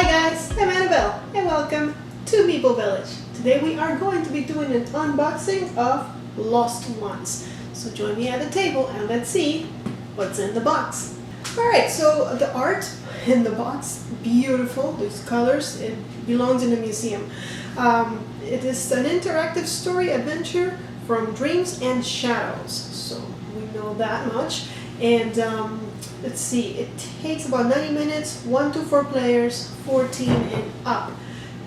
Hi guys, I'm Annabelle and welcome to Meeple Village. Today we are going to be doing an unboxing of Lost Ones. So join me at the table and let's see what's in the box. Alright, so the art in the box, beautiful, these colors, it belongs in a museum. It is an interactive story adventure from Dreams and Shadows, so we know that much. And let's see, it takes about 90 minutes, 1 to 4 players, 14 and up.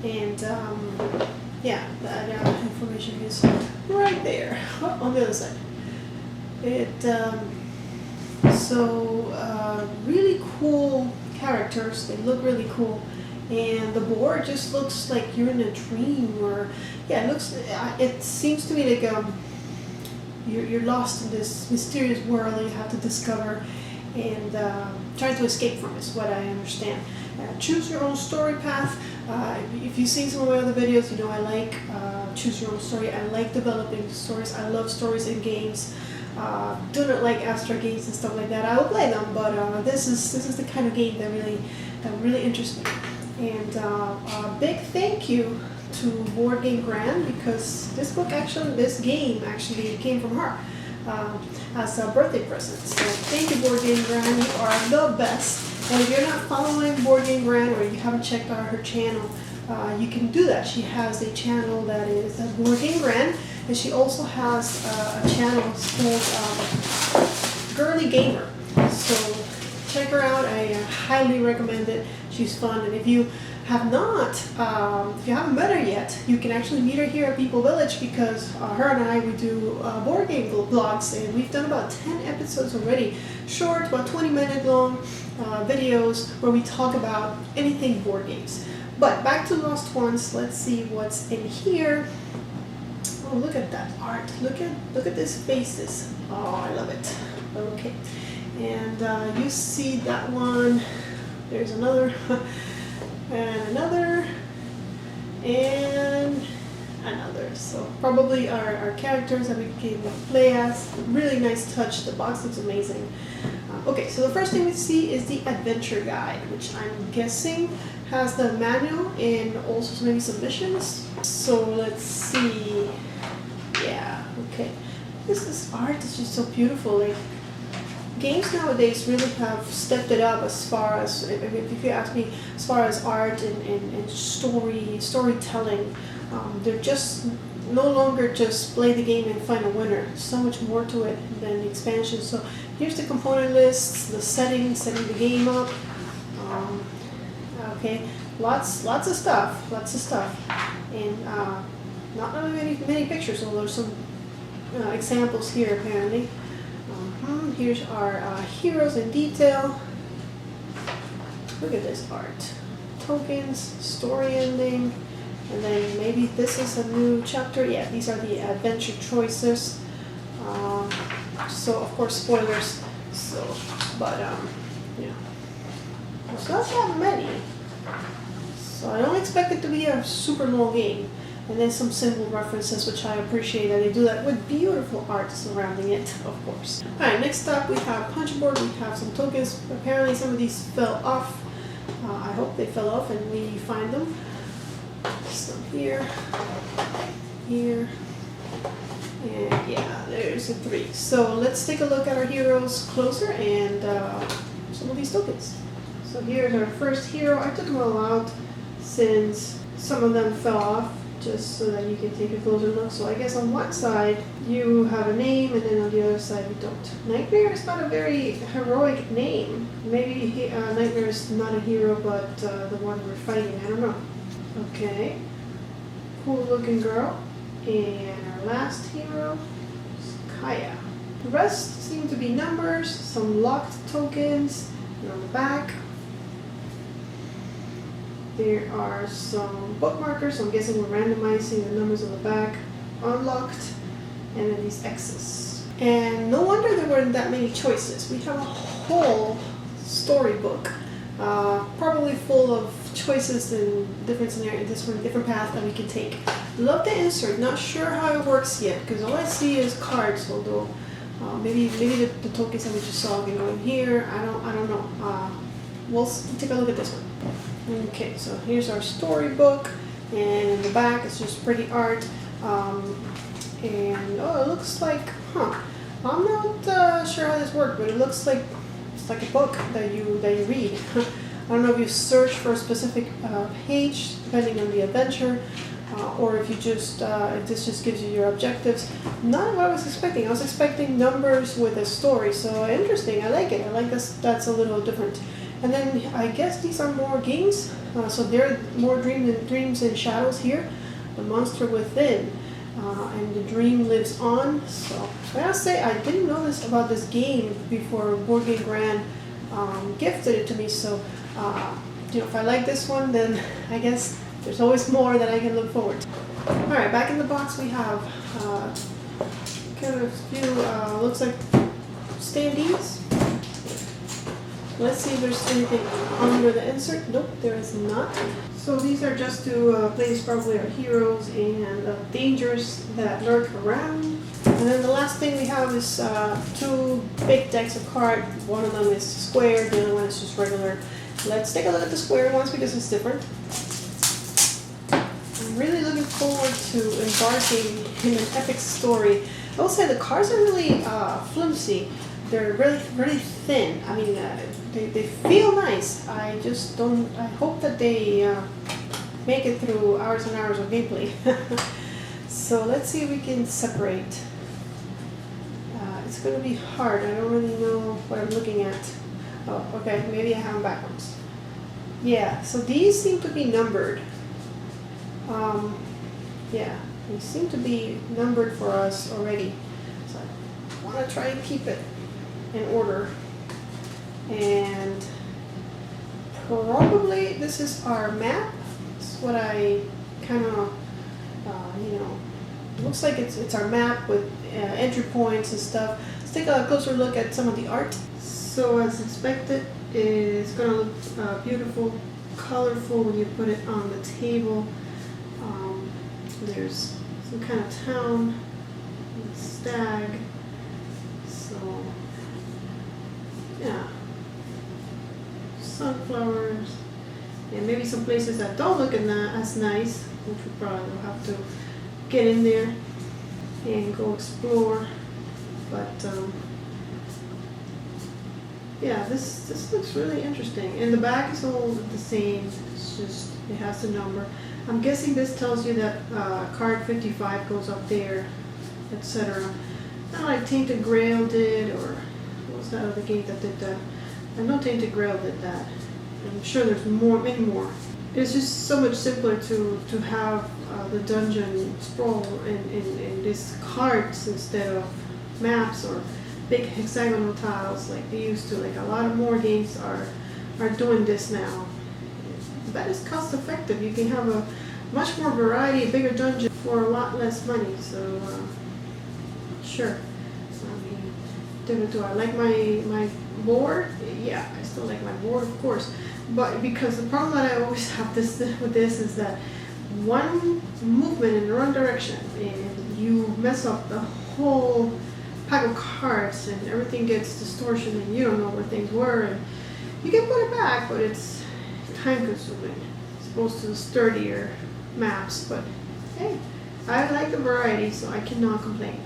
And yeah, that information is right there on the other side. Really cool characters, they look really cool. And the board just looks like you're in a dream, or yeah, it seems to me like you're lost in this mysterious world that you have to discover and try to escape from, is what I understand. Choose your own story path. If you've seen some of my other videos, you know I like choose your own story. I like developing stories. I love stories in games. Do not like abstract games and stuff like that. I will play them, but this is the kind of game that really interests me. And a big thank you to Board Game Grand, because this game actually came from her as a birthday present. So thank you, Board Game Grand, you are the best. And if you're not following Board Game Grand or you haven't checked out her channel, you can do that. She has a channel that is Board Game Grand, and she also has a channel called Girly Gamer. So check her out. I highly recommend it. She's fun, and if you haven't met her yet, you can actually meet her here at Meeple Village, because her and I, we do board game vlogs, and we've done about 10 episodes already. Short, about 20-minute long videos where we talk about anything board games. But back to Lost Ones, let's see what's in here. Oh, look at that art. Look at these faces. Oh, I love it. Okay. And you see that one. There's another, and another, and another. So probably our characters that we can play as. Really nice touch. The box looks amazing. Okay, so the first thing we see is the adventure guide, which I'm guessing has the manual and also maybe some missions. So let's see. Yeah, okay. This art is just so beautiful. Like, games nowadays really have stepped it up as far as, if you ask me, as far as art and storytelling. They're just no longer just play the game and find a winner. There's so much more to it than the expansion. So here's the component lists, the setting the game up. Okay, lots of stuff, and not really many pictures, although there's some examples here apparently. Here's our heroes in detail. Look at this art. Tokens, story ending, and then maybe this is a new chapter. Yeah, these are the adventure choices. So of course spoilers. So, but yeah, there's not that many. So I don't expect it to be a super long game. And then some symbol references, which I appreciate that they do that with beautiful art surrounding it, of course. Alright, next up we have punch board, we have some tokens. Apparently some of these fell off. I hope they fell off and we find them. Some here, and yeah, there's the 3. So let's take a look at our heroes closer and some of these tokens. So here's our first hero. I took them all out since some of them fell off, just so that you can take a closer look. So I guess on one side you have a name, and then on the other side you don't. Nightmare is not a very heroic name. Maybe Nightmare is not a hero, but the one we're fighting, I don't know. Okay, cool looking girl. And our last hero is Kaya. The rest seem to be numbers, some locked tokens, and on the back there are some bookmarkers, so I'm guessing we're randomizing the numbers on the back. Unlocked, and then these X's. And no wonder there weren't that many choices. We have a whole storybook, probably full of choices and different scenarios, different paths that we can take. Love the insert. Not sure how it works yet, because all I see is cards. Although maybe the tokens that we just saw can go in here. I don't know. We'll take a look at this one. Okay, so here's our storybook, and in the back it's just pretty art. And oh, it looks like, I'm not sure how this works, but it looks like it's like a book that you read. I don't know if you search for a specific page depending on the adventure, or if you just if this just gives you your objectives. Not what I was expecting. I was expecting numbers with a story. So interesting. I like it. I like this. That's a little different. And then I guess these are more games. So there are more dreams and shadows here. The monster within. And the dream lives on. So I gotta say, I didn't know this about this game before Board Game Grand gifted it to me. So if I like this one, then I guess there's always more that I can look forward to. All right, back in the box we have kind of a few looks like standees. Let's see if there's anything under the insert. Nope, there is not. So these are just to place probably our heroes and dangers that lurk around. And then the last thing we have is two big decks of cards. One of them is square, the other one is just regular. Let's take a look at the square ones because it's different. I'm really looking forward to embarking in an epic story. I will say the cards are really flimsy. They're really, really thin. I mean, they feel nice. I just don't. I hope that they make it through hours and hours of gameplay. So let's see if we can separate. It's going to be hard. I don't really know what I'm looking at. Oh, okay. Maybe I have them backwards. Yeah. So these seem to be numbered. Yeah, they seem to be numbered for us already. So I want to try and keep it in order. And probably this is our map. This is what I kind of, looks like it's our map with entry points and stuff. Let's take a closer look at some of the art. So as expected, it's going to look beautiful, colorful when you put it on the table. There's some kind of town, stag, so yeah, sunflowers, and maybe some places that don't look as nice, which we probably will have to get in there and go explore. But yeah, this looks really interesting. And the back is all the same. It's just it has the number. I'm guessing this tells you that card 55 goes up there, etc. Kind of like Tainted Grail did, or what was that other game that did that? I know Tainted Grail did that. I'm sure there's many more. It's just so much simpler to have the dungeon sprawl in these cards instead of maps or big hexagonal tiles like they used to. Like a lot of more games are doing this now. That is cost effective. You can have a much more variety, a bigger dungeon for a lot less money. So sure. I mean, do I like my board? Yeah, I still like my board, of course. But because the problem that I always have with this is that one movement in the wrong direction and you mess up the whole pack of cards and everything gets distortion and you don't know where things were. And you can put it back, but it's time consuming as opposed to the sturdier maps. But hey, I like the variety, so I cannot complain.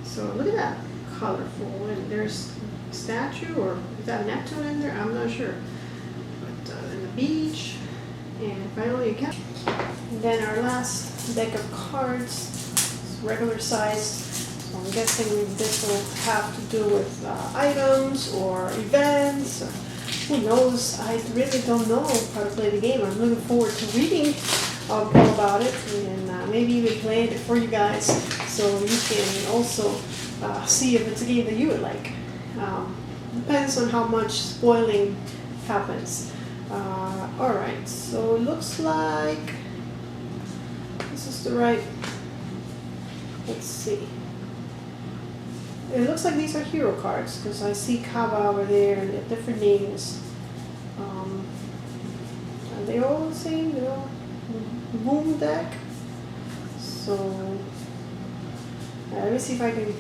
So look at that, colorful, and there's a statue, or is that Neptune in there? I'm not sure. But and the beach, and finally a cat. And then our last deck of cards is regular size. So I'm guessing this will have to do with items or events. Who knows? I really don't know how to play the game. I'm looking forward to reading all about it and maybe even playing it for you guys so you can also see if it's a game that you would like. Depends on how much spoiling happens. Alright, so it looks like this is the right, let's see. It looks like these are hero cards because I see Kaba over there and they're different names. Are they all the same? They're all Boom deck. So let me see if I can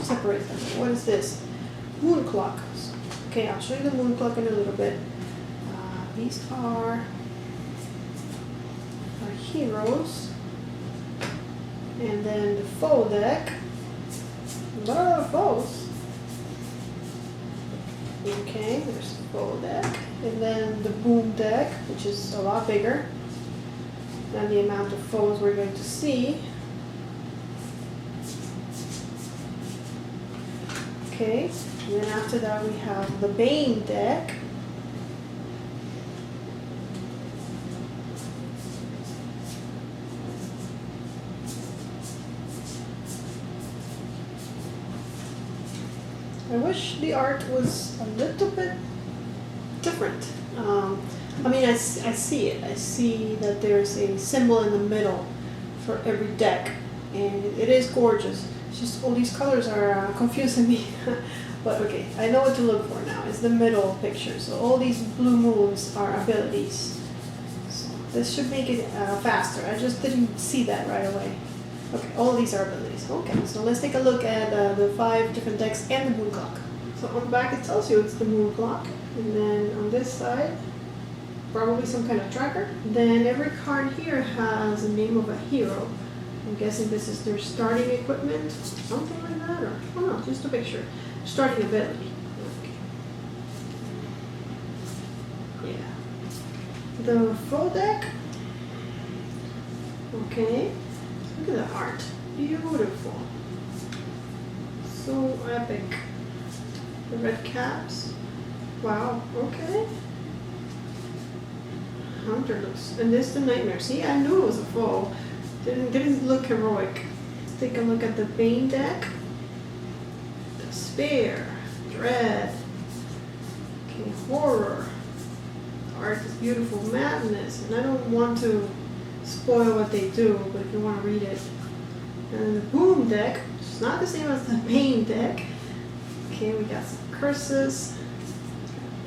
separate them. What is this? Moon clock. Okay, I'll show you the moon clock in a little bit. these are our heroes. And then the foe deck. A lot of foes. Okay, there's the foe deck. And then the boom deck, which is a lot bigger than the amount of foes we're going to see. Okay, and then after that we have the Bane deck. I wish the art was a little bit different. I mean, I see it. I see that there's a symbol in the middle for every deck, and it is gorgeous. It's just all these colors are confusing me. But okay, I know what to look for now. It's the middle picture. So all these blue moons are abilities. So this should make it faster. I just didn't see that right away. Okay, all these are abilities. Okay, so let's take a look at the 5 different decks and the moon clock. So on the back it tells you it's the moon clock, and then on this side, probably some kind of tracker. Then every card here has a name of a hero. I'm guessing this is their starting equipment, something like that, or oh no, just a picture. Starting ability. Okay. Yeah. The full deck. Okay. Look at the art. Beautiful. So epic. The red caps. Wow. Okay. Hunter looks. And this is the nightmare. See, I knew it was a foe. Didn't look heroic. Let's take a look at the Bane deck. Despair. Dread. Okay, horror. The art is beautiful. Madness. And I don't want to spoil what they do, but if you want to read it. And the Boom deck, which is not the same as the Bane deck. Okay, we got some curses.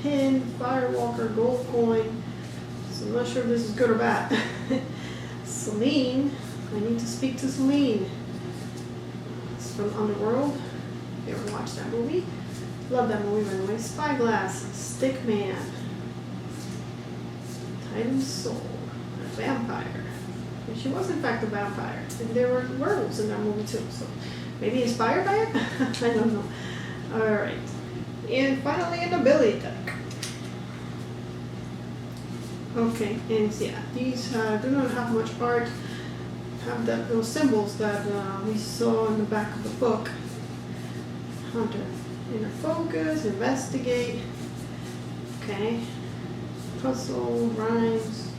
Pin, Firewalker, gold coin. So I'm not sure if this is good or bad. Celine. I need to speak to Celine. It's from Underworld. You ever watched that movie? Love that movie, by the way. Spyglass, Stickman, Titan's Soul, a vampire. And she was in fact a vampire. And there were werewolves in that movie too. So maybe inspired by it? I don't know. Alright. And finally an ability deck. Okay, and yeah, these do not have much art. Have those symbols that we saw in the back of the book. Hunter, inner focus, investigate. Okay, puzzle, rhymes,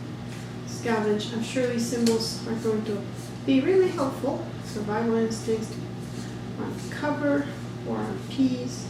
scavenge. I'm sure these symbols are going to be really helpful. Survival instincts on cover or on peas.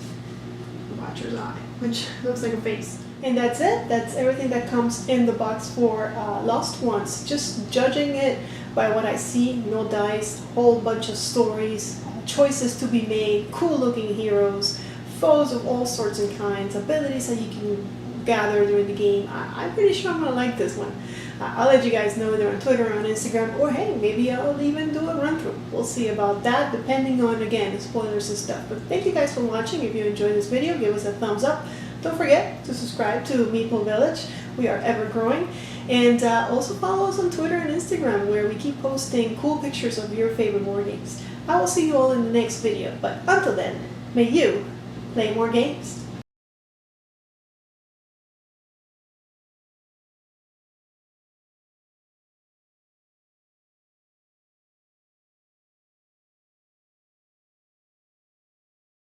The Watcher's Eye, which looks like a face. And that's it. That's everything that comes in the box for Lost Ones. Just judging it by what I see, no dice, whole bunch of stories, choices to be made, cool looking heroes, foes of all sorts and kinds, abilities that you can gather during the game. I'm pretty sure I'm going to like this one. I'll let you guys know either on Twitter or on Instagram, or hey, maybe I'll even do a run through. We'll see about that depending on, again, the spoilers and stuff. But thank you guys for watching. If you enjoyed this video, give us a thumbs up. Don't forget to subscribe to Meeple Village. We are ever growing. And also follow us on Twitter and Instagram, where we keep posting cool pictures of your favorite board games. I will see you all in the next video. But until then, may you play more games.